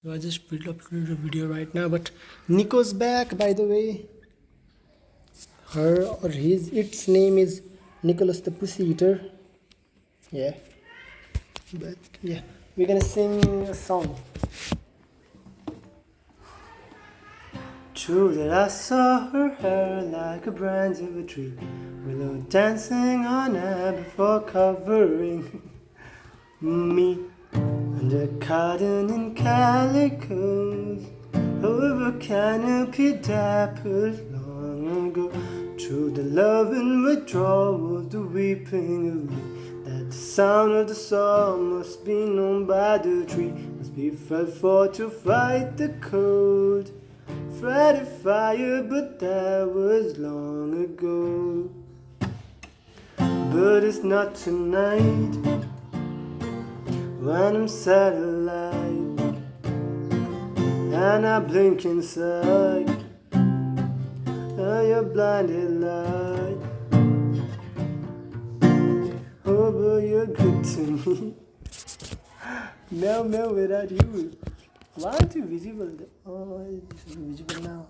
So I just uploaded a video right now, but Nico's back, by the way. Her or his, its name is Nicholas the Pussy Eater. Yeah, but yeah, we're gonna sing a song. True that I saw her hair like a branch of a tree, willow dancing on air before covering me. Under cotton and calicos, over canopy dappers long ago. Through the love and withdrawal, the weeping of me, that the sound of the song must be known by the tree, must be felt for to fight the cold. Friday fire, but that was long ago. But it's not tonight, when I'm satellite and I blink inside of your blinded light. Oh, but you're good to me. Mel, without you. Why aren't you visible? Oh, it's visible now.